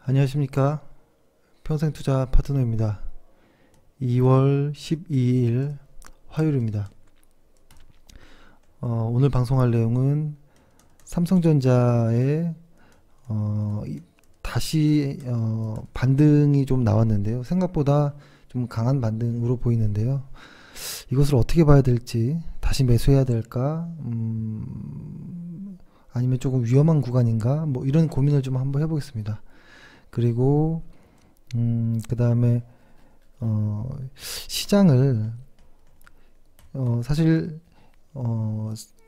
안녕하십니까. 평생투자 파트너입니다. 2월 12일 화요일입니다. 오늘 방송할 내용은 삼성전자의 다시 반등이 좀 나왔는데요. 생각보다 좀 강한 반등으로 보이는데요. 이것을 어떻게 봐야 될지, 다시 매수해야 될까, 아니면 조금 위험한 구간인가, 뭐 이런 고민을 좀 한번 해보겠습니다. 그리고 그 다음에 시장을 사실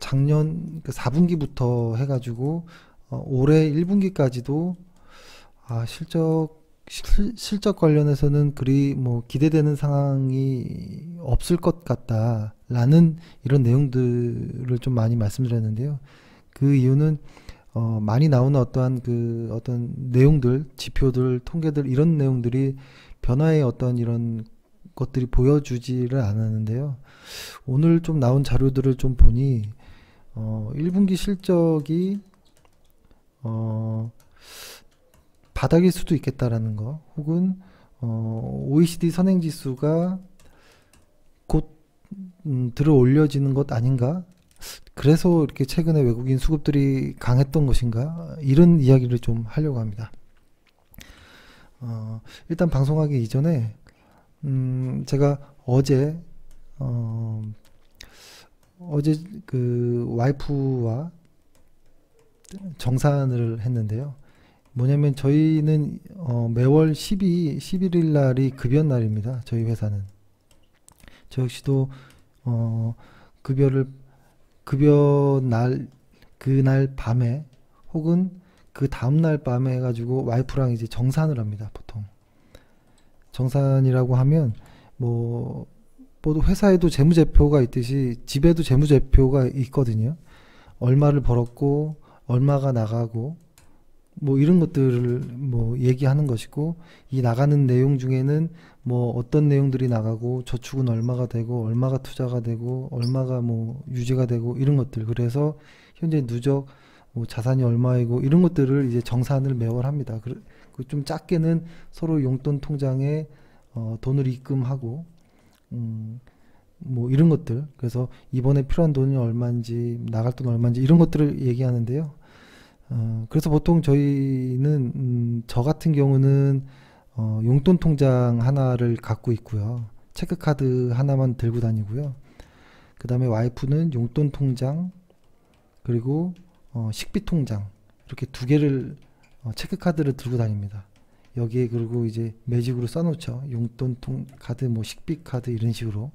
작년 4분기부터 해가지고 올해 1분기까지도 실적 관련해서는 그리 뭐 기대되는 상황이 없을 것 같다라는 이런 내용들을 좀 많이 말씀드렸는데요. 그 이유는 많이 나오는 어떤 내용들, 지표들, 통계들 이런 내용들이 변화의 어떤 이런 것들이 보여주지를 않았는데요. 오늘 좀 나온 자료들을 좀 보니 1분기 실적이 바닥일 수도 있겠다라는 거, 혹은 OECD 선행지수가 곧 들어 올려지는 것 아닌가? 그래서 이렇게 최근에 외국인 수급들이 강했던 것인가? 이런 이야기를 좀 하려고 합니다. 일단 방송하기 이전에 제가 어제 그 와이프와 정산을 했는데요. 뭐냐면 저희는 매월 11일 날이 급여 날입니다. 저희 회사는. 저 역시도 급여 날, 그날 밤에 혹은 그 다음날 밤에 해가지고 와이프랑 이제 정산을 합니다. 보통 정산이라고 하면 뭐 회사에도 재무제표가 있듯이 집에도 재무제표가 있거든요. 얼마를 벌었고 얼마가 나가고 뭐 이런 것들을 뭐 얘기하는 것이고, 이 나가는 내용 중에는 뭐 어떤 내용들이 나가고 저축은 얼마가 되고 얼마가 투자가 되고 얼마가 뭐 유지가 되고 이런 것들, 그래서 현재 누적 뭐 자산이 얼마이고 이런 것들을 이제 정산을 매월 합니다. 좀 작게는 서로 용돈 통장에 돈을 입금하고 뭐 이런 것들, 그래서 이번에 필요한 돈이 얼마인지 나갈 돈 얼마인지 이런 것들을 얘기하는데요. 그래서 보통 저희는 저 같은 경우는 용돈 통장 하나를 갖고 있고요. 체크카드 하나만 들고 다니고요. 그 다음에 와이프는 용돈 통장 그리고 식비 통장, 이렇게 두 개를 체크카드를 들고 다닙니다. 여기에 그리고 이제 매직으로 써놓죠. 용돈 카드, 뭐 식비 카드 이런 식으로.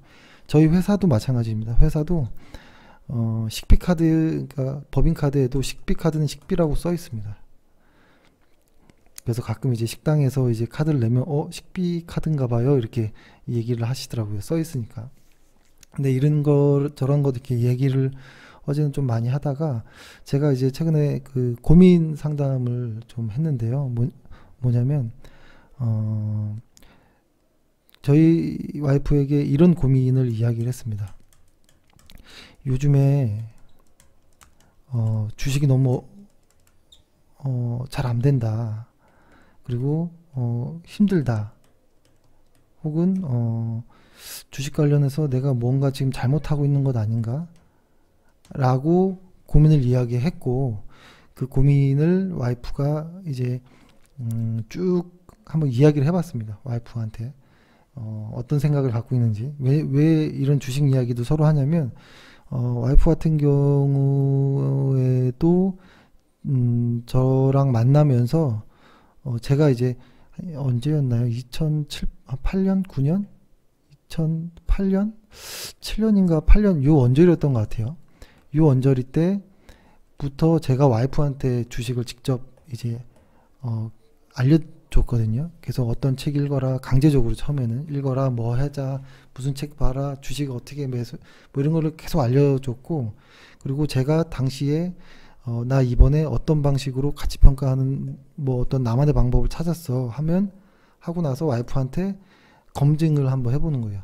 저희 회사도 마찬가지입니다. 회사도 식비카드, 그러니까 법인카드에도 식비카드는 식비라고 써 있습니다. 그래서 가끔 이제 식당에서 이제 카드를 내면 식비카드인가 봐요, 이렇게 얘기를 하시더라고요. 써 있으니까. 근데 이런 거 저런 거 이렇게 얘기를 어제는 좀 많이 하다가 제가 이제 최근에 그 고민 상담을 좀 했는데요. 뭐냐면 저희 와이프에게 이런 고민을 이야기를 했습니다. 요즘에 주식이 너무 잘 안 된다. 그리고 힘들다. 혹은 주식 관련해서 내가 뭔가 지금 잘못하고 있는 것 아닌가? 라고 고민을 이야기했고, 그 고민을 와이프가 이제 쭉 한번 이야기를 해봤습니다. 와이프한테 어떤 생각을 갖고 있는지, 왜 이런 주식 이야기도 서로 하냐면 와이프 같은 경우에도 저랑 만나면서 제가 이제 언제였나요? 2008년? 9년? 2008년? 7년인가 8년 요 언저리였던 것 같아요. 요 언저리 때부터 제가 와이프한테 주식을 직접 이제 알려줬거든요. 그래서 어떤 책 읽어라, 강제적으로 처음에는 읽어라, 뭐 하자, 무슨 책 봐라, 주식 어떻게 매수, 뭐 이런 거를 계속 알려줬고, 그리고 제가 당시에 나 이번에 어떤 방식으로 가치 평가하는 뭐 어떤 나만의 방법을 찾았어 하고 나서 와이프한테 검증을 한번 해보는 거예요.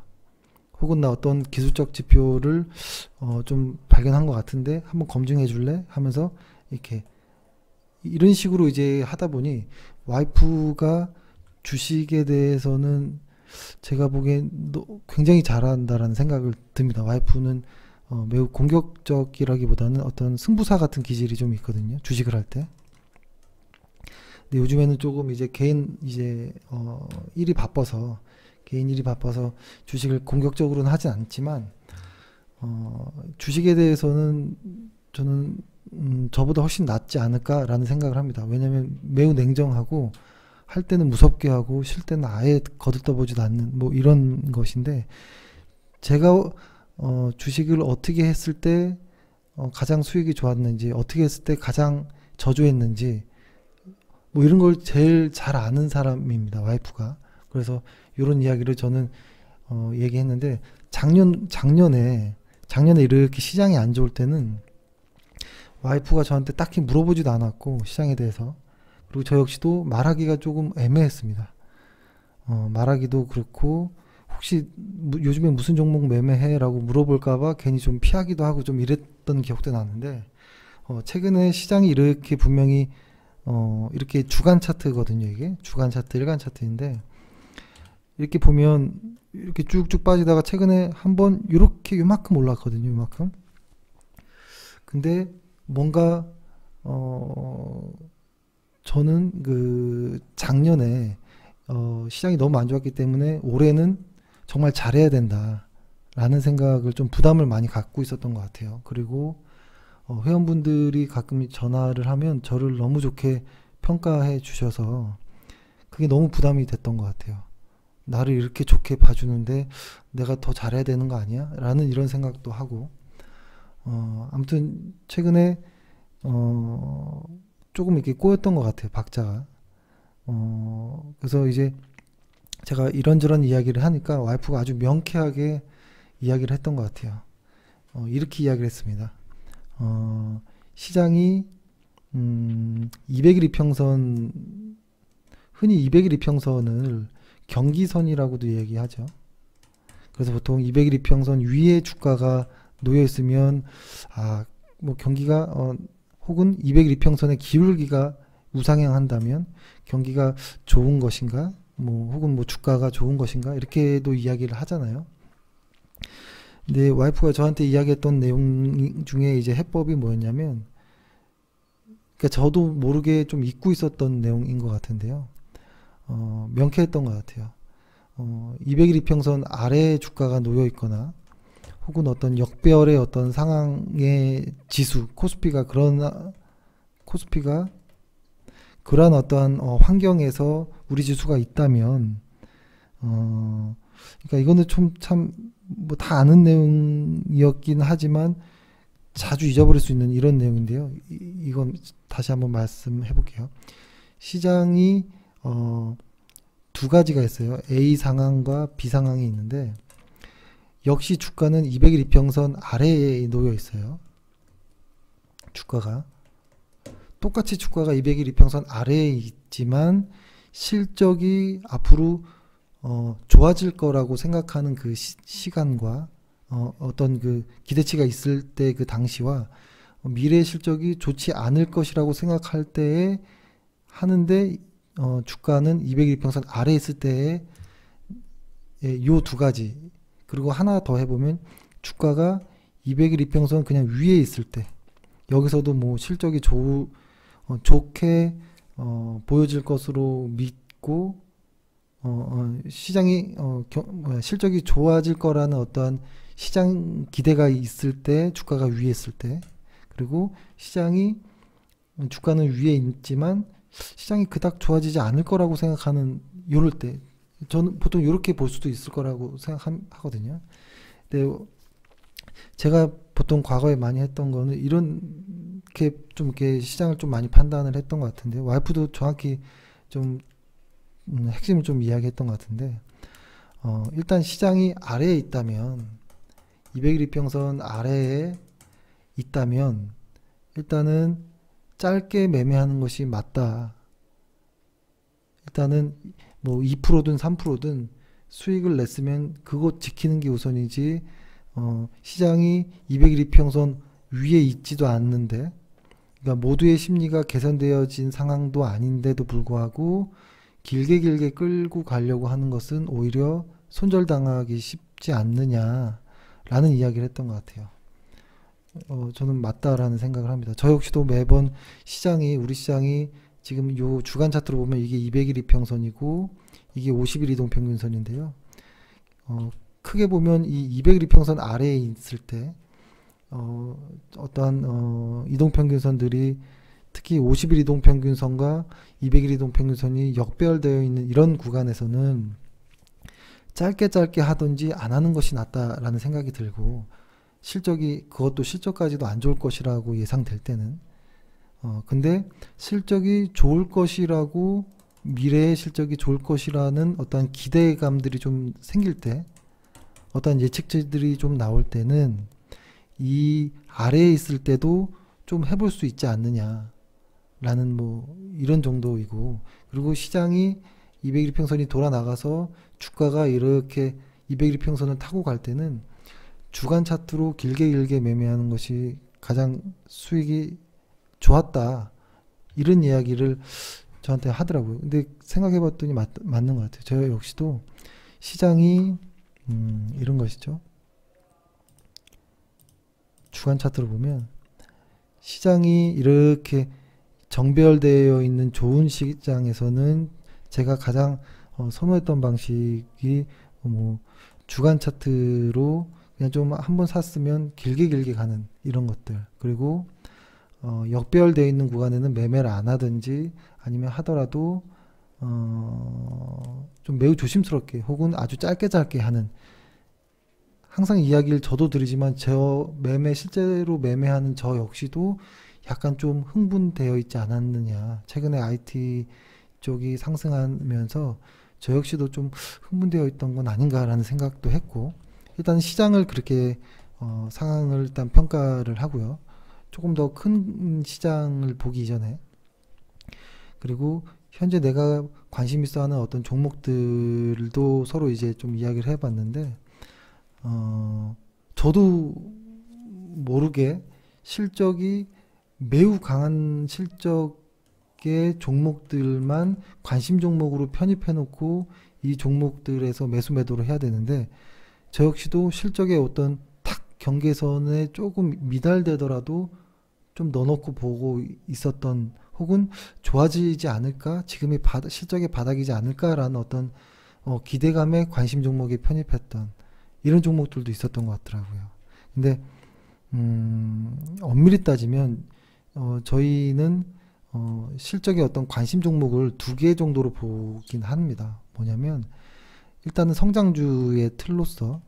혹은 나 어떤 기술적 지표를 좀 발견한 것 같은데 한번 검증해 줄래? 하면서 이렇게 이런 식으로 이제 하다 보니 와이프가 주식에 대해서는 제가 보기엔 굉장히 잘한다라는 생각을 듭니다. 와이프는 매우 공격적이라기보다는 어떤 승부사 같은 기질이 좀 있거든요. 주식을 할 때. 근데 요즘에는 조금 이제 개인 일이 바빠서 주식을 공격적으로는 하진 않지만 주식에 대해서는 저는 저보다 훨씬 낫지 않을까라는 생각을 합니다. 왜냐하면 매우 냉정하고 할 때는 무섭게 하고 쉴 때는 아예 거들떠보지도 않는 뭐 이런 것인데 제가 주식을 어떻게 했을 때 가장 수익이 좋았는지 어떻게 했을 때 가장 저조했는지 뭐 이런 걸 제일 잘 아는 사람입니다. 와이프가. 그래서 이런 이야기를 저는 얘기했는데 작년에 이렇게 시장이 안 좋을 때는 와이프가 저한테 딱히 물어보지도 않았고 시장에 대해서 그리고 저 역시도 말하기가 조금 애매했습니다. 말하기도 그렇고 혹시 요즘에 무슨 종목 매매해? 라고 물어볼까봐 괜히 좀 피하기도 하고 좀 이랬던 기억도 나는데 최근에 시장이 이렇게 분명히 이렇게 주간 차트거든요. 이게 주간 차트, 일간 차트인데 이렇게 보면 이렇게 쭉쭉 빠지다가 최근에 한번 이렇게 요만큼 올랐거든요. 요만큼. 근데 뭔가 저는 그 작년에 시장이 너무 안 좋았기 때문에 올해는 정말 잘해야 된다 라는 생각을 좀 부담을 많이 갖고 있었던 것 같아요. 그리고 회원분들이 가끔 전화를 하면 저를 너무 좋게 평가해 주셔서 그게 너무 부담이 됐던 것 같아요. 나를 이렇게 좋게 봐주는데 내가 더 잘해야 되는 거 아니야? 라는 이런 생각도 하고 아무튼 최근에 조금 이렇게 꼬였던 것 같아요. 박자가. 그래서 이제 제가 이런저런 이야기를 하니까 와이프가 아주 명쾌하게 이야기를 했던 것 같아요. 이렇게 이야기를 했습니다. 시장이 200일 이평선 흔히 200일 이평선을 경기선이라고도 얘기하죠. 그래서 보통 200일 이평선 위에 주가가 놓여 있으면 뭐 경기가 혹은 200일 이평선의 기울기가 우상향한다면 경기가 좋은 것인가 뭐 혹은 뭐 주가가 좋은 것인가 이렇게도 이야기를 하잖아요. 근데 와이프가 저한테 이야기했던 내용 중에 이제 해법이 뭐였냐면 그러니까 저도 모르게 좀 잊고 있었던 내용인 것 같은데요. 명쾌했던 것 같아요. 200일 이평선 아래에 주가가 놓여 있거나 혹은 어떤 역배열의 어떤 상황의 지수 코스피가 그러한 어떠한 환경에서 우리 지수가 있다면 그러니까 이거는 좀 참 뭐 다 아는 내용이었긴 하지만 자주 잊어버릴 수 있는 이런 내용인데요. 이건 다시 한번 말씀해 볼게요. 시장이 두 가지가 있어요. A 상황과 B 상황이 있는데 역시 주가는 200일 이평선 아래에 놓여 있어요. 주가가 똑같이 주가가 200일 이평선 아래에 있지만 실적이 앞으로 좋아질 거라고 생각하는 그 시간과 어떤 그 기대치가 있을 때 그 당시와 미래 실적이 좋지 않을 것이라고 생각할 때에 하는데 주가는 200일 이평선 아래에 있을 때에 요 두 가지 그리고 하나 더 해보면 주가가 200일 이평선 그냥 위에 있을 때 여기서도 뭐 실적이 좋게 보여질 것으로 믿고 시장이 실적이 좋아질 거라는 어떠한 시장 기대가 있을 때 주가가 위에 있을 때 그리고 주가는 위에 있지만 시장이 그닥 좋아지지 않을 거라고 생각하는 요럴 때 저는 보통 이렇게 볼 수도 있을 거라고 생각하거든요. 근데 제가 보통 과거에 많이 했던 거는 이렇게 좀 이렇게 시장을 좀 많이 판단을 했던 것 같은데 와이프도 정확히 좀 핵심을 좀 이야기했던 것 같은데 일단 시장이 아래에 있다면 200일 이평선 아래에 있다면 일단은 짧게 매매하는 것이 맞다. 일단은 뭐 2%든 3%든 수익을 냈으면 그것 지키는 게 우선이지 시장이 200일 이평선 위에 있지도 않는데 그러니까 모두의 심리가 개선되어진 상황도 아닌데도 불구하고 길게 끌고 가려고 하는 것은 오히려 손절당하기 쉽지 않느냐라는 이야기를 했던 것 같아요. 저는 맞다라는 생각을 합니다. 저 역시도 매번 우리 시장이 지금 요 주간 차트로 보면 이게 200일 이평선이고 이게 50일 이동평균선인데요. 크게 보면 이 200일 이평선 아래에 있을 때 어떠한 이동평균선들이 특히 50일 이동평균선과 200일 이동평균선이 역배열되어 있는 이런 구간에서는 짧게 하든지 안 하는 것이 낫다라는 생각이 들고, 그것도 실적까지도 안 좋을 것이라고 예상될 때는 근데 실적이 좋을 것이라고, 미래의 실적이 좋을 것이라는 어떤 기대감들이 좀 생길 때, 어떤 예측치들이 좀 나올 때는 이 아래에 있을 때도 좀 해볼 수 있지 않느냐라는 이런 정도이고, 그리고 시장이 200일 평선이 돌아 나가서 주가가 이렇게 200일 평선을 타고 갈 때는 주간 차트로 길게 매매하는 것이 가장 수익이 좋았다, 이런 이야기를 저한테 하더라고요. 근데 생각해 봤더니 맞는 것 같아요. 저 역시도 시장이 이런 것이죠. 주간 차트로 보면 시장이 이렇게 정배열되어 있는 좋은 시장에서는 제가 가장 선호했던 방식이 주간 차트로 그냥 좀 한번 샀으면 길게 가는 이런 것들, 그리고 역배열되어 있는 구간에는 매매를 안 하든지 아니면 하더라도 좀 매우 조심스럽게 혹은 아주 짧게 하는, 항상 이야기를 저도 드리지만 실제로 매매하는 저 역시도 약간 좀 흥분되어 있지 않았느냐, 최근에 IT 쪽이 상승하면서 저 역시도 좀 흥분되어 있던 건 아닌가라는 생각도 했고, 일단 시장을 그렇게 상황을 일단 평가를 하고요. 조금 더 큰 시장을 보기 이전에, 그리고 현재 내가 관심 있어 하는 어떤 종목들도 서로 이제 좀 이야기를 해봤는데, 저도 모르게 실적이 매우 강한 실적의 종목들만 관심 종목으로 편입해 놓고 이 종목들에서 매도를 해야 되는데, 저 역시도 실적의 어떤 탁 경계선에 조금 미달되더라도 좀 넣어놓고 보고 있었던, 혹은 좋아지지 않을까, 지금이 실적의 바닥이지 않을까라는 어떤 기대감에 관심 종목에 편입했던 이런 종목들도 있었던 것 같더라고요. 근데 엄밀히 따지면 저희는 실적의 어떤 관심 종목을 두 개 정도로 보긴 합니다. 뭐냐면 일단은 성장주의 틀로서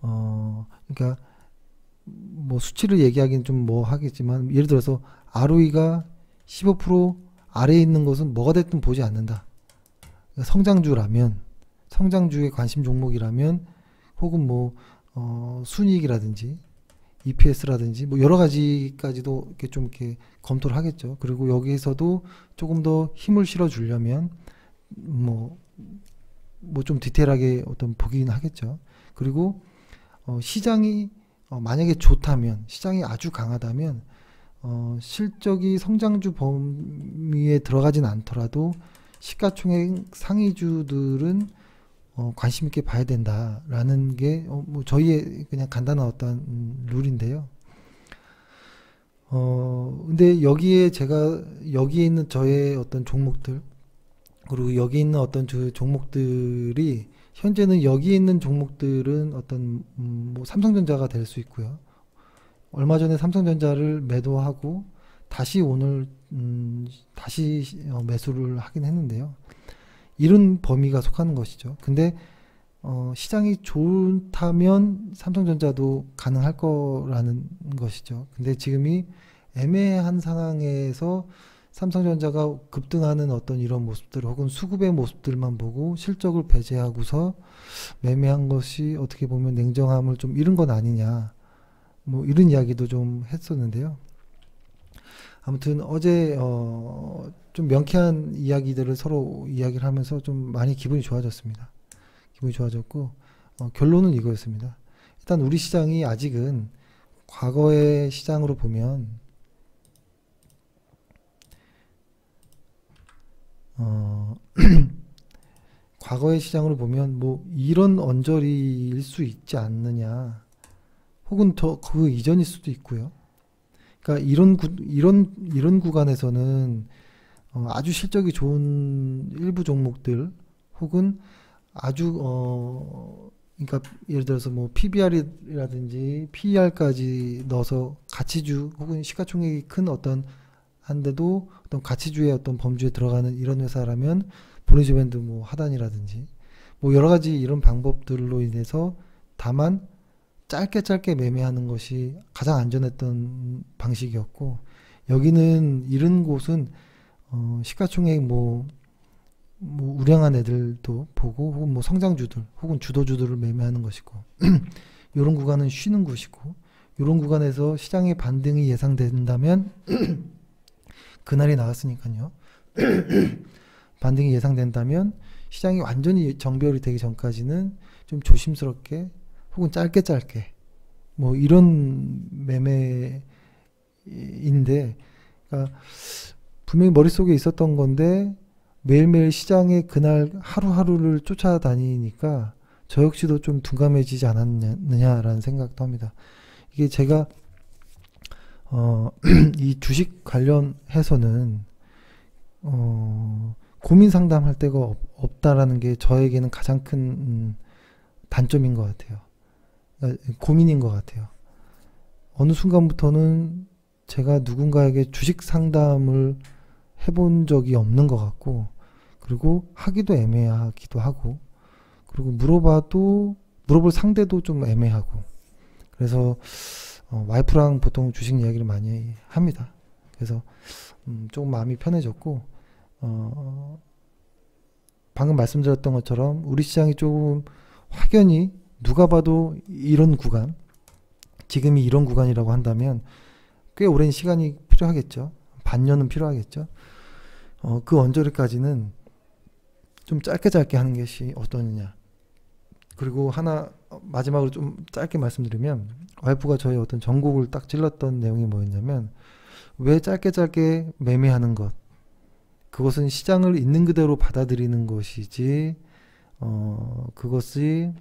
그러니까 수치를 얘기하기는 좀 하겠지만, 예를 들어서 ROE가 15% 아래에 있는 것은 뭐가 됐든 보지 않는다. 그러니까 성장주의 관심 종목이라면, 혹은 순이익이라든지 EPS라든지 여러 가지까지도 이렇게 검토를 하겠죠. 그리고 여기에서도 조금 더 힘을 실어 주려면 좀 디테일하게 어떤 보긴 하겠죠. 그리고 시장이 만약에 좋다면, 시장이 아주 강하다면 실적이 성장주 범위에 들어가진 않더라도 시가총액 상위주들은 관심 있게 봐야 된다라는 게 저희의 그냥 간단한 어떤 룰인데요. 근데 여기에 있는 저의 어떤 종목들, 그리고 여기 있는 어떤 종목들이, 현재는 여기 있는 종목들은 어떤 삼성전자가 될 수 있고요. 얼마 전에 삼성전자를 매도하고 다시 오늘 다시 매수를 하긴 했는데요. 이런 범위가 속하는 것이죠. 근데 시장이 좋다면 삼성전자도 가능할 거라는 것이죠. 근데 지금이 애매한 상황에서 삼성전자가 급등하는 어떤 이런 모습들, 혹은 수급의 모습들만 보고 실적을 배제하고서 매매한 것이 어떻게 보면 냉정함을 좀 잃은 건 아니냐, 이런 이야기도 좀 했었는데요. 아무튼 어제 좀 명쾌한 이야기들을 서로 이야기를 하면서 좀 많이 기분이 좋아졌습니다. 기분이 좋아졌고, 결론은 이거였습니다. 일단 우리 시장이 아직은 과거의 시장으로 보면 어, 과거의 시장으로 보면 뭐 이런 언저리일 수 있지 않느냐, 혹은 더 그 이전일 수도 있고요. 그러니까 이런 구간에서는 아주 실적이 좋은 일부 종목들, 혹은 아주 그러니까 예를 들어서 뭐 PBR이라든지 PER까지 넣어서 가치주 혹은 시가총액이 큰 어떤 한데도 어떤 가치주의 어떤 범주에 들어가는 이런 회사라면 볼린저밴드 뭐 하단이라든지 뭐 여러 가지 이런 방법들로 인해서 다만 짧게 매매하는 것이 가장 안전했던 방식이었고, 여기는 이런 곳은 시가총액 뭐 우량한 애들도 보고, 혹은 뭐 성장주들 혹은 주도주들을 매매하는 것이고 이런 구간은 쉬는 곳이고, 이런 구간에서 시장의 반등이 예상된다면 그날이 나왔으니까요. 반등이 예상된다면 시장이 완전히 정배열이 되기 전까지는 좀 조심스럽게 혹은 짧게 뭐 이런 매매인데, 그러니까 분명히 머릿속에 있었던 건데 매일매일 시장의 그날 하루하루를 쫓아다니니까 저 역시도 좀 둔감해지지 않았느냐라는 생각도 합니다. 이게 제가 이 주식 관련해서는 고민 상담할 데가 없다라는 게 저에게는 가장 큰 단점인 것 같아요. 고민인 것 같아요. 어느 순간부터는 제가 누군가에게 주식 상담을 해본 적이 없는 것 같고, 그리고 하기도 애매하기도 하고, 그리고 물어볼 상대도 좀 애매하고, 그래서 와이프랑 보통 주식 이야기를 많이 합니다. 그래서 조금 마음이 편해졌고, 방금 말씀드렸던 것처럼 우리 시장이 조금 확연히 누가 봐도 이런 구간, 지금이 이런 구간이라고 한다면 꽤 오랜 시간이 필요하겠죠. 반년은 필요하겠죠. 그 언저리까지는 좀 짧게 하는 것이 어떠느냐. 그리고 하나 마지막으로 좀 짧게 말씀드리면, 와이프가 저의 어떤 전곡을 딱 찔렀던 내용이 뭐였냐면, 왜 짧게 매매하는 것, 그것은 시장을 있는 그대로 받아들이는 것이지 그것이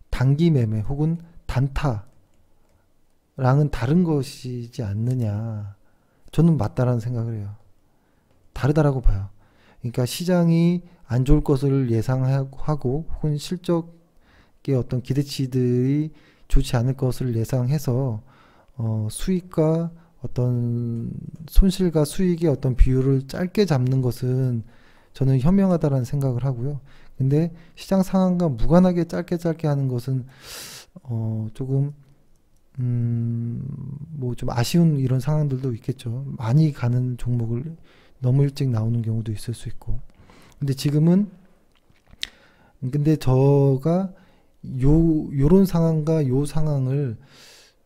단기 매매 혹은 단타랑은 다른 것이지 않느냐. 저는 맞다라는 생각을 해요. 다르다라고 봐요. 그러니까 시장이 안 좋을 것을 예상하고 혹은 실적의 어떤 기대치들이 좋지 않을 것을 예상해서 수익과 어떤 손실과 수익의 어떤 비율을 짧게 잡는 것은 저는 현명하다라는 생각을 하고요. 근데 시장 상황과 무관하게 짧게 하는 것은 조금 뭐 좀 아쉬운 이런 상황들도 있겠죠. 많이 가는 종목을 너무 일찍 나오는 경우도 있을 수 있고. 근데 지금은 저가 요런 상황과 요 상황을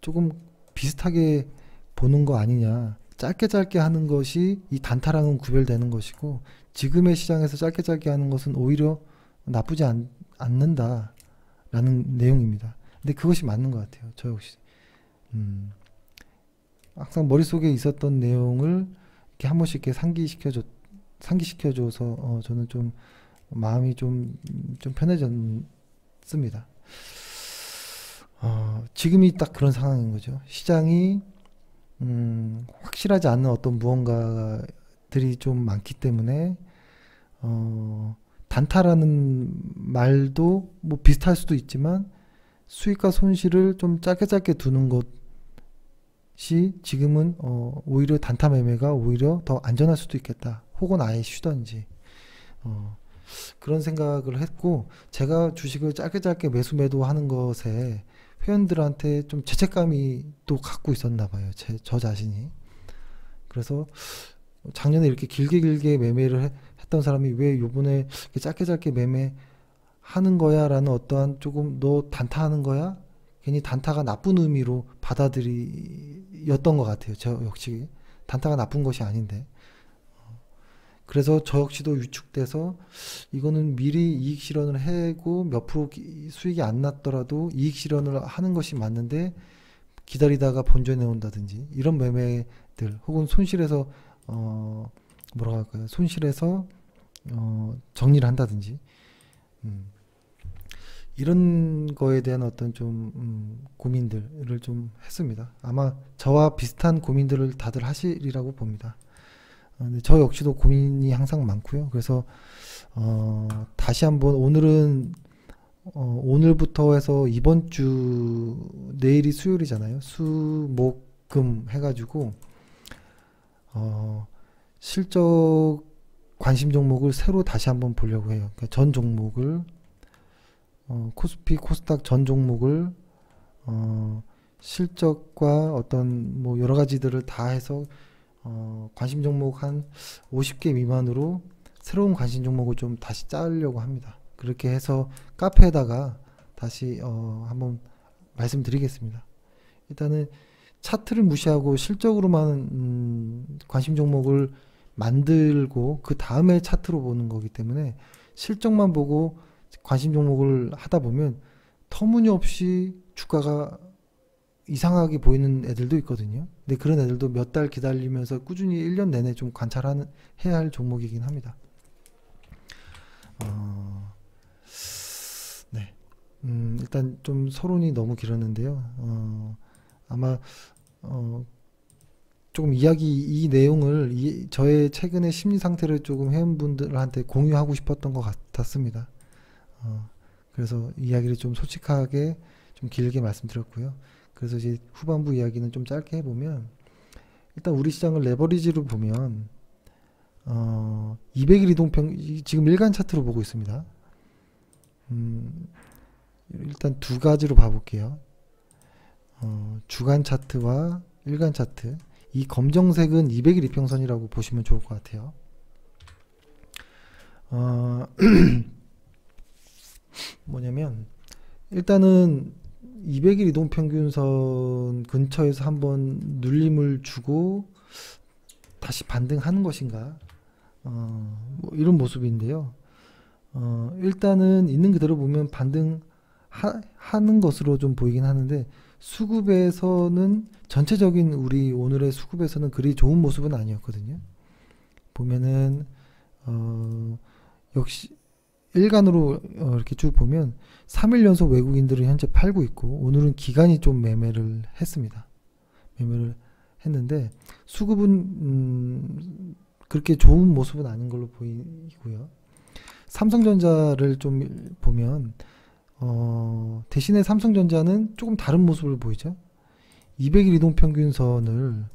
조금 비슷하게 보는 거 아니냐. 짧게 하는 것이 이 단타랑은 구별되는 것이고, 지금의 시장에서 짧게 하는 것은 오히려 나쁘지 않는다라는 내용입니다. 근데 그것이 맞는 것 같아요. 저 역시 항상 머릿속에 있었던 내용을 이렇게 한 번씩 이렇게 상기시켜줘서 저는 좀 마음이 좀 편해졌습니다. 지금이 딱 그런 상황인 거죠. 시장이 확실하지 않은 어떤 무언가들이 좀 많기 때문에 단타라는 말도 뭐 비슷할 수도 있지만 수익과 손실을 좀 짧게 두는 것이 지금은 오히려 단타 매매가 오히려 더 안전할 수도 있겠다. 혹은 아예 쉬던지 그런 생각을 했고, 제가 주식을 짧게 매수 매도하는 것에 회원들한테 좀 죄책감이 또 갖고 있었나 봐요. 저 자신이. 그래서 작년에 이렇게 길게 매매를 했던 사람이 왜 요번에 짧게 매매하는 거야 라는 어떠한 조금 너 단타하는 거야? 괜히 단타가 나쁜 의미로 받아들였던 것 같아요. 저 역시 단타가 나쁜 것이 아닌데. 그래서 저 역시도 위축돼서 이거는 미리 이익 실현을 하고 몇 프로 수익이 안 났더라도 이익 실현을 하는 것이 맞는데 기다리다가 본전해 온다든지 이런 매매들 혹은 손실해서 뭐라고 할까요? 손실해서 정리를 한다든지 이런 거에 대한 어떤 좀 고민들을 좀 했습니다. 아마 저와 비슷한 고민들을 다들 하시리라고 봅니다. 근데 저 역시도 고민이 항상 많고요. 그래서 다시 한번 오늘은 오늘부터 해서 이번 주 내일이 수요일이잖아요. 수, 목, 금 해가지고 실적 관심 종목을 새로 다시 한번 보려고 해요. 그러니까 전 종목을 코스피, 코스닥 전 종목을 실적과 어떤 뭐 여러 가지들을 다 해서 관심 종목 한 50개 미만으로 새로운 관심 종목을 좀 다시 짜려고 합니다. 그렇게 해서 카페에다가 다시 한번 말씀드리겠습니다. 일단은 차트를 무시하고 실적으로만 관심 종목을 만들고 그 다음에 차트로 보는 거기 때문에 실적만 보고 관심 종목을 하다 보면 터무니없이 주가가 이상하게 보이는 애들도 있거든요. 근데 그런 애들도 몇 달 기다리면서 꾸준히 1년 내내 좀 해야 할 종목이긴 합니다. 네. 일단 좀 서론이 너무 길었는데요. 아마 조금 이 내용을 저의 최근의 심리 상태를 조금 회원분들한테 공유하고 싶었던 것 같았습니다. 그래서 이야기를 좀 솔직하게 좀 길게 말씀드렸고요. 그래서 이제 후반부 이야기는 좀 짧게 해보면 일단 우리 시장을 레버리지로 보면 200일 이동평 지금 일간 차트로 보고 있습니다. 일단 두 가지로 봐볼게요. 주간 차트와 일간 차트. 이 검정색은 200일 이평선이라고 보시면 좋을 것 같아요. 뭐냐면 일단은 200일 이동평균선 근처에서 한번 눌림을 주고 다시 반등하는 것인가 뭐 이런 모습인데요. 일단은 있는 그대로 보면 반등하는 것으로 좀 보이긴 하는데 수급에서는 전체적인 우리 오늘의 수급에서는 그리 좋은 모습은 아니었거든요. 보면은 역시 일간으로 이렇게 쭉 보면 3일 연속 외국인들은 현재 팔고 있고 오늘은 기관이 좀 매매를 했습니다. 매매를 했는데 수급은 그렇게 좋은 모습은 아닌 걸로 보이고요. 삼성전자를 좀 보면 대신에 삼성전자는 조금 다른 모습을 보이죠. 200일 이동평균선을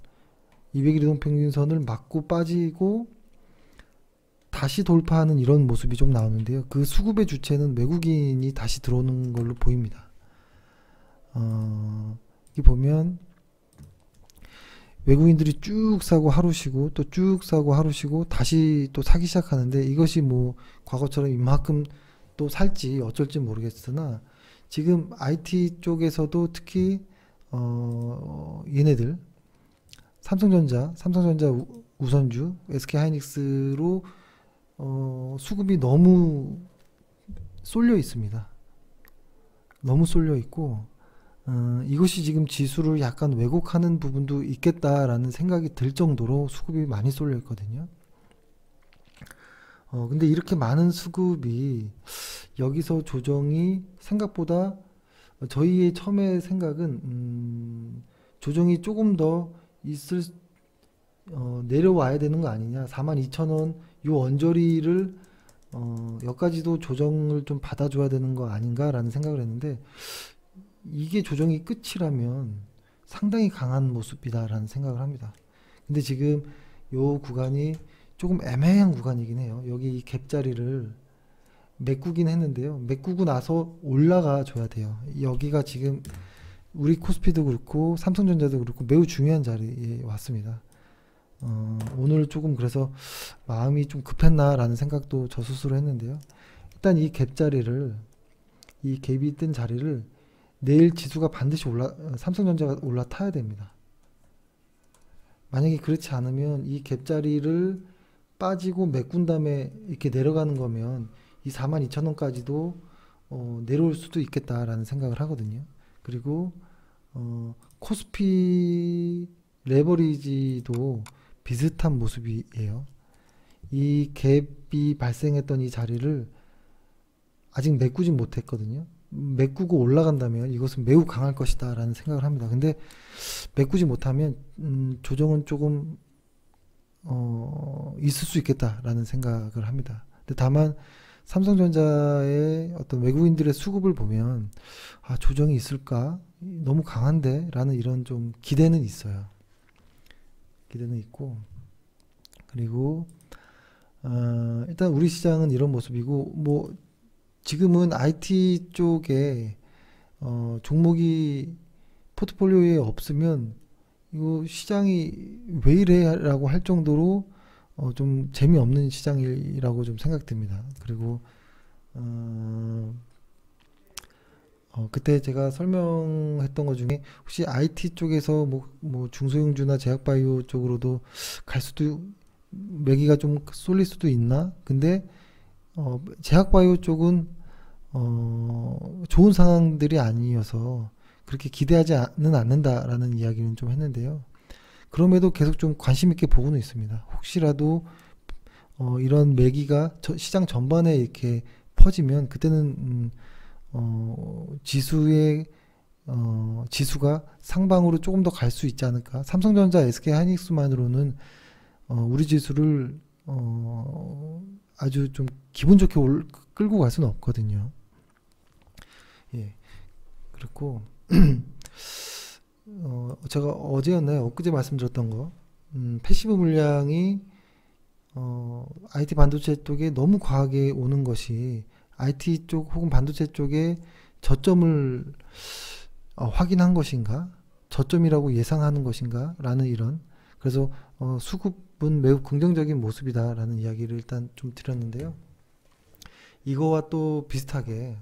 맞고 빠지고 다시 돌파하는 이런 모습이 좀 나오는데요. 그 수급의 주체는 외국인이 다시 들어오는 걸로 보입니다. 여기 보면 외국인들이 쭉 사고 하루 쉬고 또 쭉 사고 하루 쉬고 다시 또 사기 시작하는데 이것이 뭐 과거처럼 이만큼 또 살지 어쩔지 모르겠으나 지금 IT 쪽에서도 특히 얘네들 삼성전자 우선주 SK하이닉스로 수급이 너무 쏠려 있습니다. 너무 쏠려 있고 이것이 지금 지수를 약간 왜곡하는 부분도 있겠다라는 생각이 들 정도로 수급이 많이 쏠려 있거든요. 근데 이렇게 많은 수급이 여기서 조정이 생각보다 저희의 처음에 생각은 조정이 조금 더 내려와야 되는 거 아니냐. 42,000원 요 언저리를 여기까지도 조정을 좀 받아줘야 되는 거 아닌가라는 생각을 했는데 이게 조정이 끝이라면 상당히 강한 모습이다라는 생각을 합니다. 근데 지금 요 구간이 조금 애매한 구간이긴 해요. 여기 이 갭자리를 메꾸긴 했는데요. 메꾸고 나서 올라가 줘야 돼요. 여기가 지금 우리 코스피도 그렇고 삼성전자도 그렇고 매우 중요한 자리에 왔습니다. 오늘 조금 그래서 마음이 좀 급했나라는 생각도 저 스스로 했는데요. 일단 이 갭이 뜬 자리를 내일 지수가 반드시 삼성전자가 올라타야 됩니다. 만약에 그렇지 않으면 이 갭자리를 빠지고 메꾼 다음에 이렇게 내려가는 거면 이 42,000원까지도 내려올 수도 있겠다라는 생각을 하거든요. 그리고 코스피 레버리지도 비슷한 모습이에요. 이 갭이 발생했던 이 자리를 아직 메꾸지 못했거든요. 메꾸고 올라간다면 이것은 매우 강할 것이다 라는 생각을 합니다. 근데 메꾸지 못하면 조정은 조금 있을 수 있겠다라는 생각을 합니다. 근데 다만 삼성전자의 어떤 외국인들의 수급을 보면 조정이 있을까? 너무 강한데? 라는 이런 좀 기대는 있어요. 기대는 있고, 그리고 일단 우리 시장은 이런 모습이고, 뭐 지금은 IT 쪽에 종목이 포트폴리오에 없으면 이거 시장이 왜 이래? 라고 할 정도로 좀 재미없는 시장이라고 좀 생각됩니다. 그리고 그때 제가 설명했던 것 중에 혹시 IT 쪽에서 뭐 중소형주나 제약바이오 쪽으로도 갈 수도, 매기가 좀 쏠릴 수도 있나? 근데 제약바이오 쪽은 좋은 상황들이 아니어서 그렇게 기대하지는 않는다라는 이야기는 좀 했는데요. 그럼에도 계속 좀 관심 있게 보고는 있습니다. 혹시라도 이런 매기가 시장 전반에 이렇게 퍼지면 그때는 지수가 상방으로 조금 더 갈 수 있지 않을까. 삼성전자, SK하이닉스만으로는 우리 지수를 아주 좀 기분 좋게 끌고 갈 수는 없거든요. 예, 그렇고 제가 어제였나요? 엊그제 말씀드렸던 거, 패시브 물량이 IT 반도체 쪽에 너무 과하게 오는 것이 IT 쪽 혹은 반도체 쪽에 저점을 확인한 것인가, 저점이라고 예상하는 것인가 라는 이런, 그래서 수급은 매우 긍정적인 모습이다라는 이야기를 일단 좀 드렸는데요. 이거와 또 비슷하게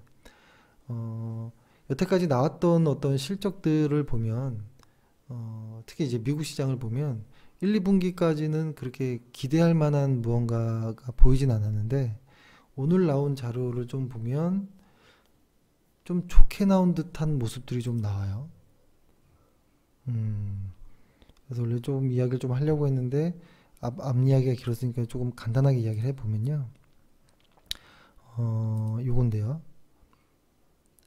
여태까지 나왔던 어떤 실적들을 보면 특히 이제 미국 시장을 보면 1, 2분기까지는 그렇게 기대할 만한 무언가가 보이진 않았는데 오늘 나온 자료를 좀 보면 좀 좋게 나온 듯한 모습들이 좀 나와요. 그래서 원래 좀 이야기를 좀 하려고 했는데 앞 이야기가 길었으니까 조금 간단하게 이야기를 해보면요. 요건데요.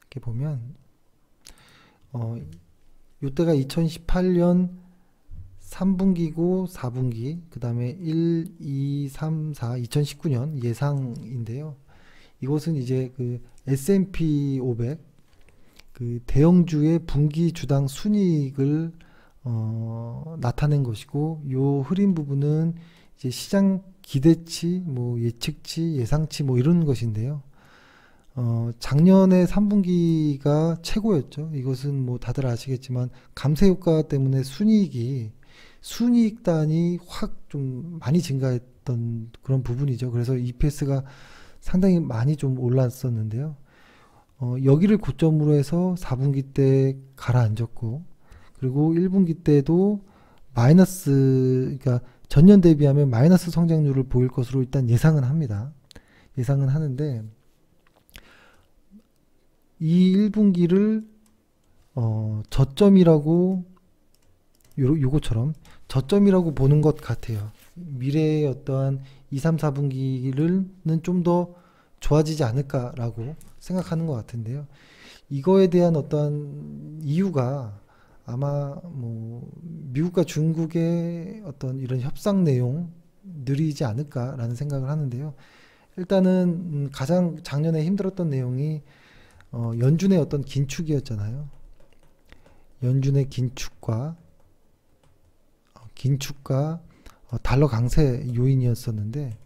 이렇게 보면 요때가 2018년 3분기고 4분기, 그 다음에 1, 2, 3, 4, 2019년 예상인데요. 이것은 이제 그 S&P 500 그 대형주의 분기 주당 순이익을 나타낸 것이고, 요 흐린 부분은 이제 시장 기대치, 뭐 예측치, 예상치 뭐 이런 것인데요. 작년에 3분기가 최고였죠. 이것은 뭐 다들 아시겠지만 감세 효과 때문에 순이익단이 확 좀 많이 증가했던 그런 부분이죠. 그래서 EPS가 상당히 많이 좀 올랐었는데요. 여기를 고점으로 해서 4분기 때 가라앉았고, 그리고 1분기 때도 그러니까 전년 대비하면 마이너스 성장률을 보일 것으로 일단 예상은 합니다. 예상은 하는데, 이 1분기를 저점이라고, 요거처럼 저점이라고 보는 것 같아요. 미래의 어떠한 2, 3, 4분기는 좀 더 좋아지지 않을까라고 생각하는 것 같은데요. 이거에 대한 어떤 이유가 아마 뭐 미국과 중국의 어떤 이런 협상 내용들이지 않을까라는 생각을 하는데요. 일단은 가장 작년에 힘들었던 내용이 연준의 어떤 긴축이었잖아요. 연준의 긴축과 달러 강세 요인이었었는데,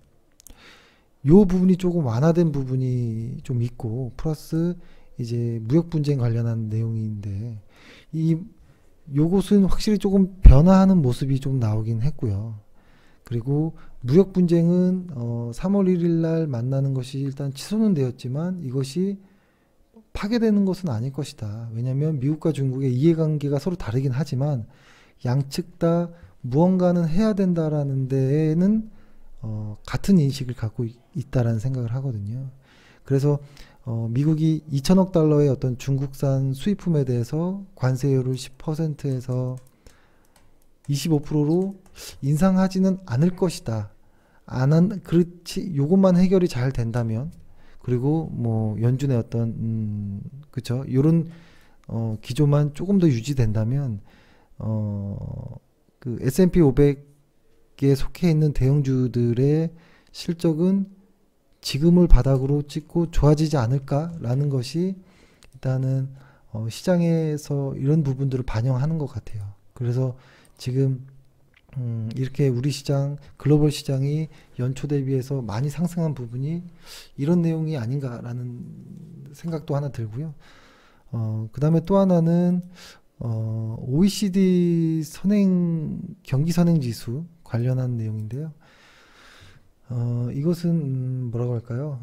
요 부분이 조금 완화된 부분이 좀 있고, 플러스 이제 무역 분쟁 관련한 내용인데, 요것은 확실히 조금 변화하는 모습이 좀 나오긴 했고요. 그리고 무역 분쟁은 3월 1일 날 만나는 것이 일단 취소는 되었지만 이것이 파괴되는 것은 아닐 것이다. 왜냐하면 미국과 중국의 이해관계가 서로 다르긴 하지만 양측 다 무언가는 해야 된다라는 데에는 같은 인식을 갖고 있다라는 생각을 하거든요. 그래서 미국이 2천억 달러의 어떤 중국산 수입품에 대해서 관세율을 10%에서 25%로 인상하지는 않을 것이다. 그렇지, 요것만 해결이 잘 된다면, 그리고 뭐 연준의 어떤 그쵸, 요런 기조만 조금 더 유지된다면 그 S&P 500에 속해 있는 대형주들의 실적은 지금을 바닥으로 찍고 좋아지지 않을까라는 것이 일단은 시장에서 이런 부분들을 반영하는 것 같아요. 그래서 지금 이렇게 우리 시장, 글로벌 시장이 연초 대비해서 많이 상승한 부분이 이런 내용이 아닌가라는 생각도 하나 들고요. 그 다음에 또 하나는 OECD 경기 선행 지수 관련한 내용인데요. 이것은 뭐라고 할까요?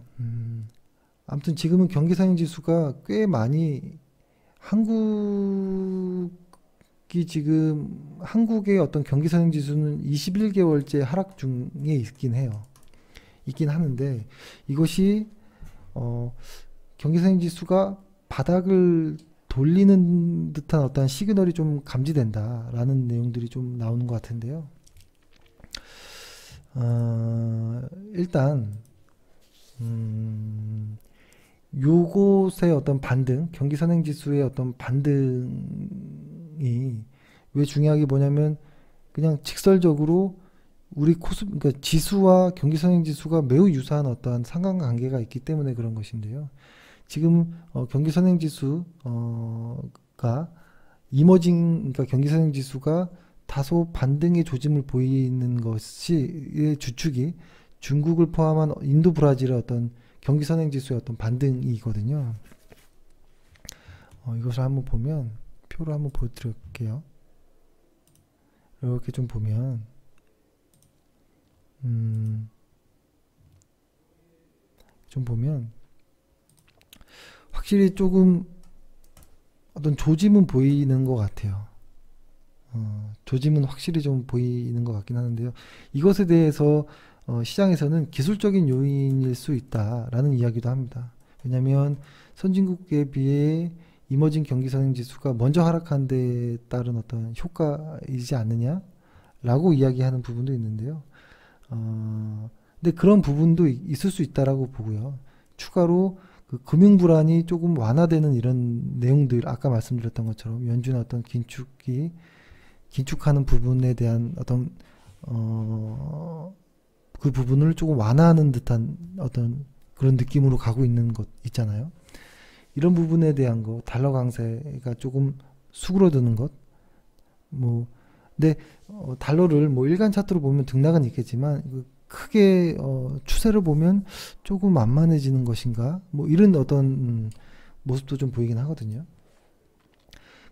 아무튼 지금은 경기 선행 지수가 꽤 많이 한국의 어떤 경기 선행 지수는 21개월째 하락 중에 있긴 해요. 있긴 하는데 이것이 경기 선행 지수가 바닥을 돌리는 듯한 어떤 시그널이 좀 감지된다라는 내용들이 좀 나오는 것 같은데요. 일단 요것의 어떤 반등, 경기 선행 지수의 어떤 반등이 왜 중요하게 뭐냐면 그냥 직설적으로 그러니까 지수와 경기 선행 지수가 매우 유사한 어떠한 상관관계가 있기 때문에 그런 것인데요. 지금 경기 선행 지수가 그러니까 경기 선행 지수가 다소 반등의 조짐을 보이는 것이 주축이 중국을 포함한 인도, 브라질의 어떤 경기 선행 지수의 어떤 반등이거든요. 이것을 한번 보면 표를 한번 보여드릴게요. 이렇게 좀 보면 확실히 조금 어떤 조짐은 보이는 것 같아요. 조짐은 확실히 좀 보이는 것 같긴 하는데요. 이것에 대해서 시장에서는 기술적인 요인일 수 있다라는 이야기도 합니다. 왜냐하면 선진국에 비해 이머징 경기 선행 지수가 먼저 하락한 데 따른 어떤 효과이지 않느냐라고 이야기하는 부분도 있는데요. 근데 그런 부분도 있을 수 있다라고 보고요. 추가로 그 금융 불안이 조금 완화되는 이런 내용들, 아까 말씀드렸던 것처럼 연준의 어떤 긴축하는 부분에 대한 어떤 그 부분을 조금 완화하는 듯한 어떤 그런 느낌으로 가고 있는 것 있잖아요. 이런 부분에 대한 거, 달러 강세가 조금 수그러드는 것, 근데 달러를 일간 차트로 보면 등락은 있겠지만 크게 추세를 보면 조금 만만해지는 것인가, 이런 어떤 모습도 좀 보이긴 하거든요.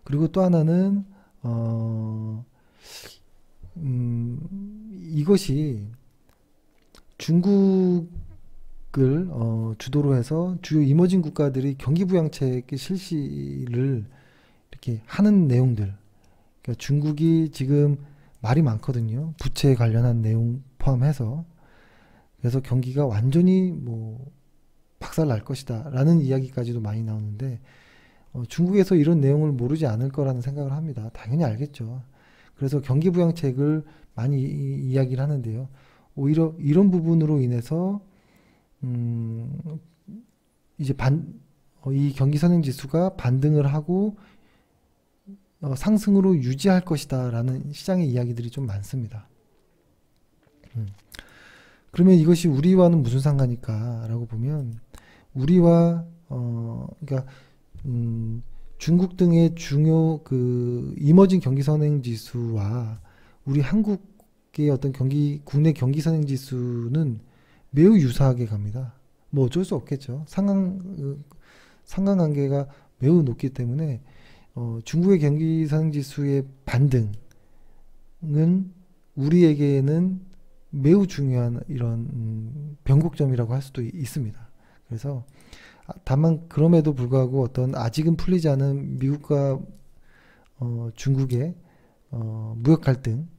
그리고 또 하나는 이것이 중국을 주도로 해서 주요 이머징 국가들이 경기 부양책 실시를 이렇게 하는 내용들. 그러니까 중국이 지금 말이 많거든요. 부채 관련한 내용 포함해서. 그래서 경기가 완전히 박살 날 것이다 라는 이야기까지도 많이 나오는데 중국에서 이런 내용을 모르지 않을 거라는 생각을 합니다. 당연히 알겠죠. 그래서 경기 부양책을 많이 이야기를 하는데요. 오히려 이런 부분으로 인해서 이제 이 경기 선행 지수가 반등을 하고 상승으로 유지할 것이다 라는 시장의 이야기들이 좀 많습니다. 그러면 이것이 우리와는 무슨 상관일까 라고 보면 우리와 그러니까 중국 등의 중요 그 이머징 경기 선행 지수와 우리 한국의 어떤 국내 경기 선행 지수는 매우 유사하게 갑니다. 어쩔 수 없겠죠. 상관관계가 매우 높기 때문에 중국의 경기 선행 지수의 반등은 우리에게는 매우 중요한 이런 변곡점이라고 할 수도 있습니다. 그래서 다만 그럼에도 불구하고 어떤 아직은 풀리지 않은 미국과 중국의 무역 갈등이라는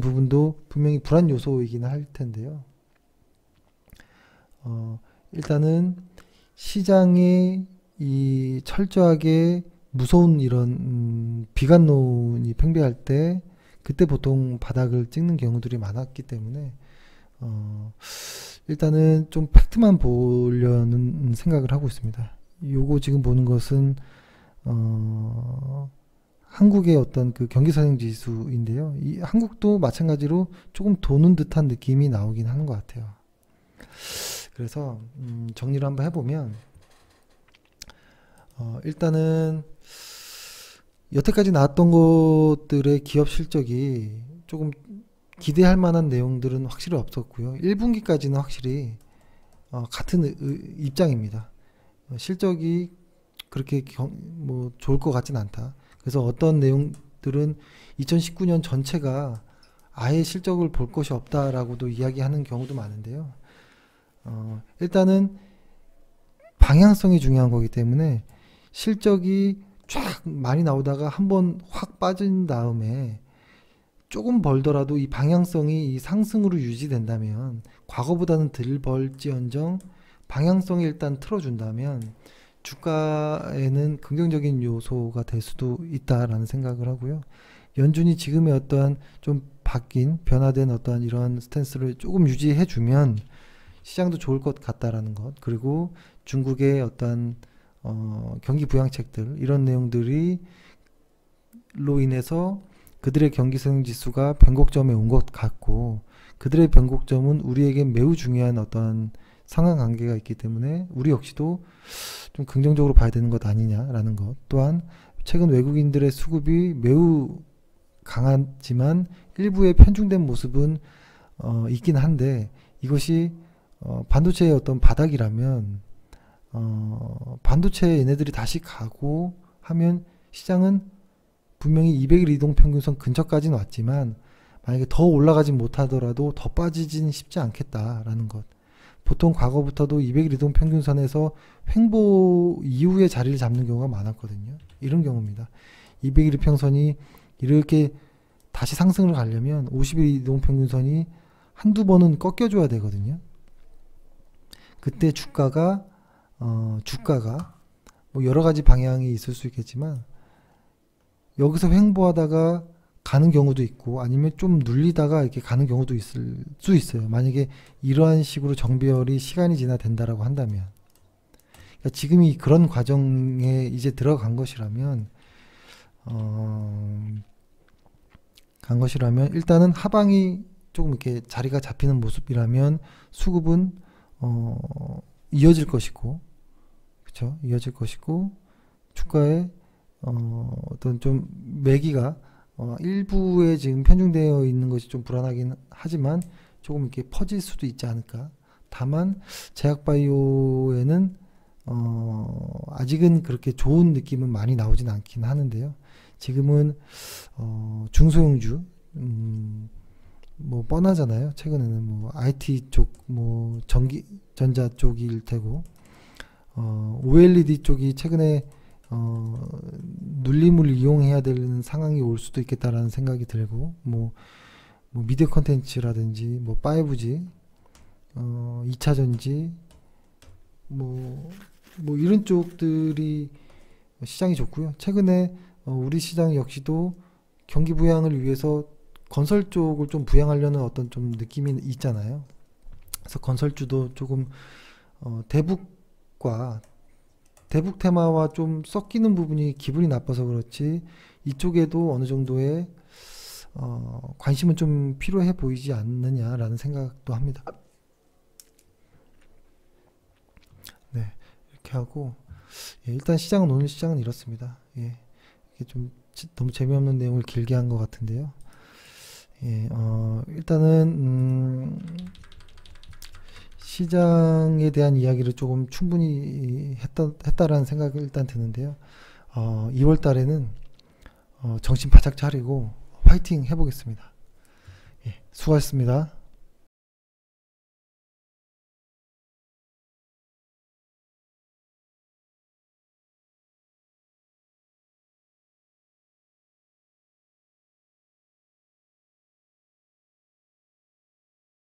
부분도 분명히 불안 요소이긴 할 텐데요. 일단은 시장에 이 철저하게 무서운 이런 비관론이 팽배할 때 그때 보통 바닥을 찍는 경우들이 많았기 때문에 일단은 좀 팩트만 보려는 생각을 하고 있습니다. 요거 지금 보는 것은 한국의 어떤 그 경기선행지수인데요. 이 한국도 마찬가지로 조금 도는 듯한 느낌이 나오긴 하는 것 같아요. 그래서 정리를 한번 해보면 일단은 여태까지 나왔던 것들의 기업 실적이 조금 기대할 만한 내용들은 확실히 없었고요. 1분기까지는 확실히 같은 입장입니다. 실적이 그렇게 뭐 좋을 것 같진 않다. 그래서 어떤 내용들은 2019년 전체가 아예 실적을 볼 것이 없다라고도 이야기하는 경우도 많은데요. 일단은 방향성이 중요한 거기 때문에 실적이 쫙 많이 나오다가 한번 확 빠진 다음에 조금 벌더라도 이 방향성이 이 상승으로 유지된다면 과거보다는 덜 벌지언정 방향성이 일단 틀어준다면 주가에는 긍정적인 요소가 될 수도 있다라는 생각을 하고요. 연준이 지금의 어떠한 좀 바뀐 변화된 어떠한 이러한 스탠스를 조금 유지해 주면 시장도 좋을 것 같다라는 것, 그리고 중국의 어떠한 경기 부양책들 이런 내용들이 로 인해서 그들의 경기성 지수가 변곡점에 온 것 같고 그들의 변곡점은 우리에게 매우 중요한 어떤 상관관계가 있기 때문에 우리 역시도 좀 긍정적으로 봐야 되는 것 아니냐라는 것. 또한 최근 외국인들의 수급이 매우 강하지만 일부의 편중된 모습은 있긴 한데 이것이 반도체의 어떤 바닥이라면 반도체에 얘네들이 다시 가고 하면 시장은 분명히 200일 이동평균선 근처까지는 왔지만 만약에 더 올라가지 못하더라도 더 빠지진 쉽지 않겠다라는 것. 보통 과거부터도 200일 이동평균선에서 횡보 이후에 자리를 잡는 경우가 많았거든요. 이런 경우입니다. 200일 이평선이 이렇게 다시 상승을 가려면 50일 이동평균선이 한두 번은 꺾여줘야 되거든요. 그때 주가가 뭐 여러 가지 방향이 있을 수 있겠지만 여기서 횡보하다가 가는 경우도 있고 아니면 좀 눌리다가 이렇게 가는 경우도 있을 수 있어요. 만약에 이러한 식으로 정배열이 시간이 지나 된다라고 한다면, 그러니까 지금이 그런 과정에 이제 들어간 것이라면 일단은 하방이 조금 이렇게 자리가 잡히는 모습이라면 수급은 이어질 것이고, 그렇죠? 이어질 것이고 주가에 어떤 좀 매기가 일부에 지금 편중되어 있는 것이 좀 불안하긴 하지만 조금 이렇게 퍼질 수도 있지 않을까. 다만 제약바이오에는 아직은 그렇게 좋은 느낌은 많이 나오진 않긴 하는데요. 지금은 중소형주 뭐 뻔하잖아요. 최근에는 뭐 IT 쪽, 뭐 전자 쪽일 테고 OLED 쪽이 최근에 눌림을 이용해야 되는 상황이 올 수도 있겠다라는 생각이 들고, 뭐 미디어 컨텐츠라든지 뭐 5G, 2차 전지, 뭐 이런 쪽들이 시장이 좋고요. 최근에 우리 시장 역시도 경기 부양을 위해서 건설 쪽을 좀 부양하려는 어떤 좀 느낌이 있잖아요. 그래서 건설주도 조금 대북 테마와 좀 섞이는 부분이 기분이 나빠서 그렇지 이쪽에도 어느 정도의 관심은 좀 필요해 보이지 않느냐라는 생각도 합니다. 네, 이렇게 하고 일단 오늘 시장은 이렇습니다. 예, 이게 좀 너무 재미없는 내용을 길게 한 것 같은데요. 예, 일단은 시장에 대한 이야기를 조금 충분히 했다라는 생각이 일단 드는데요. 2월 달에는 정신 바짝 차리고 화이팅 해보겠습니다. 예, 수고하셨습니다.